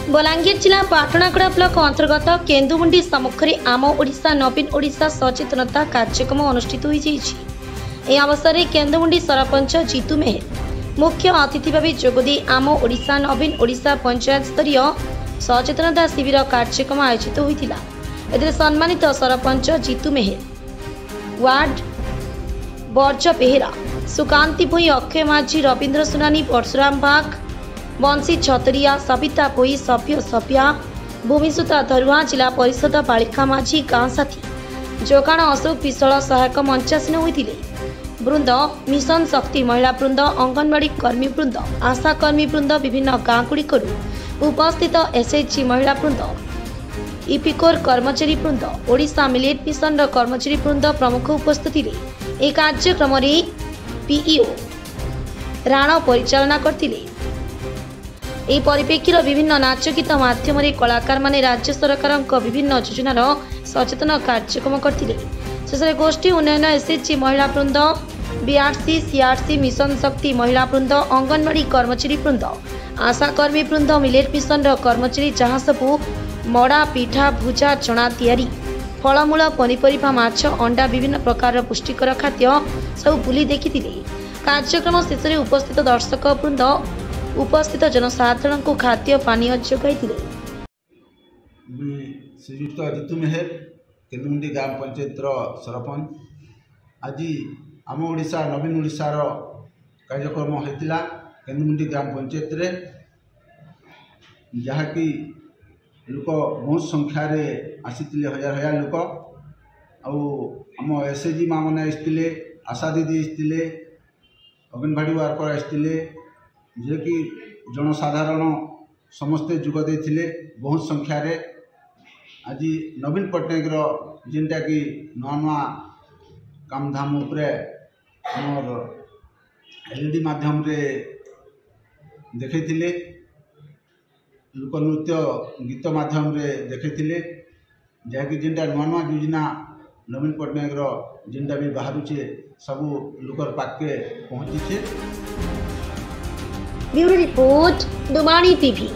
बलांगीर जिला पाटणागड़ा ब्लॉक अंतर्गत केन्दुमुंडी सम्मुखें आम ओडिशा नवीन ओडिशा सचेतनता कार्यक्रम अनुष्ठित होई। अवसर में केन्दुमुंडी सरपंच जीतू मेहर मुख्य अतिथि भाव जोगदे आम ओडिशा नवीन ओडिशा पंचायत स्तरीय सचेतनता शिविर कार्यक्रम आयोजित होता। एथिरे सम्मानित सरपंच जीतू मेहर, वार्ड बर्ज बेहेरा, सुकांति भोई, अक्षय माझी, रवींद्र सुनानी, परशुराम बाग, बंशी छतरिया, सविता भोई, सभ्य सभ्या, भूमिसुता धरुआ, जिला परिषद बालिका माझी, गाँ साथी जोगाण अशोक विशाल सहायक मंचासीन होते। वृंद, मिशन शक्ति महिला वृंद, अंगनवाड़ी कर्मी वृंद, आशा कर्मी वृंद, विभिन्न गाँगुड़िक उपस्थित एसएचजी महिला वृंद, इपिकोर कर्मचारी वृंद, ओडिशा मिलेट मिशन कर्मचारी वृंद प्रमुख उपस्थित ए कार्यक्रम पीईओ राणा परिचालना करथिले। ଏହି ପରିପ୍ରେକ୍ଷୀର ବିଭିନ୍ନ ନାଚ ଗୀତ ମାଧ୍ୟମରେ କଳାକାରମାନେ ରାଜ୍ୟ ସରକାରଙ୍କ ବିଭିନ୍ନ ଯୋଜନାର ସଚେତନ କାର୍ଯ୍ୟକ୍ରମ କରିଥିଲେ। ଶେଷରେ ଗୋଷ୍ଠୀ ଉନ୍ନୟନ ଏସଏଚଜି ମହିଳା ବୃନ୍ଦ, ବିଆରସି, ସିଆରସି, ମିଶନ ଶକ୍ତି ମହିଳା ବୃନ୍ଦ, ଅଙ୍ଗନବାଡ଼ି କର୍ମଚାରୀ ବୃନ୍ଦ, ଆଶା କର୍ମୀ ବୃନ୍ଦ, ମିଲେଟ୍ ମିଶନର କର୍ମଚାରୀ ଯାହା ସବୁ ମଡ଼ା, ପିଠା, ଭୁଜା, ଚଣା ତିଆରି, ଫଳମୂଳ, ପନିପରିବା, ମାଛ, ଅଣ୍ଡା, ବିଭିନ୍ନ ପ୍ରକାରର ପୁଷ୍ଟିକର ଖାଦ୍ୟ ସବୁ ବୁଲି ଦେଖିଥିଲେ। କାର୍ଯ୍ୟକ୍ରମ ଶେଷରେ ଉପସ୍ଥିତ ଦର୍ଶକ ବୃନ୍ଦ उपस्थित जनसाधारण को खाद्य पानीय जोगाई। श्रीयुक्त जीतू मेहर, केन्दुमुंडी ग्राम पंचायत सरपंच, आज आम ओडिशा नवीन ओडिशार कार्यक्रम होता केन्दुमुंडी ग्राम पंचायत रे, जहाँकि लोक बहुत संख्यार आसी हजार हजार लोक आम एसएचजी माँ मैंने आसते, आशा दीदी आसते, अंगनवाड़ी वर्कर आसते, जे कि जनसाधारण समस्ते जोगदे बहुत संख्यार। आज नवीन पट्टनायक जेनटा कि नुआ नुआ काम धाम आमर एलईडी माध्यम रे देखते, लोकनृत्य गीत माध्यम रे देखते, जहाँकि जेनटा नुआ नुआ योजना नवीन पट्टनायक जेनटा भी बाहरुचे सबू लोकर पाखे पहुँची। ब्यूरो रिपोर्ट, डुमाणी टीवी।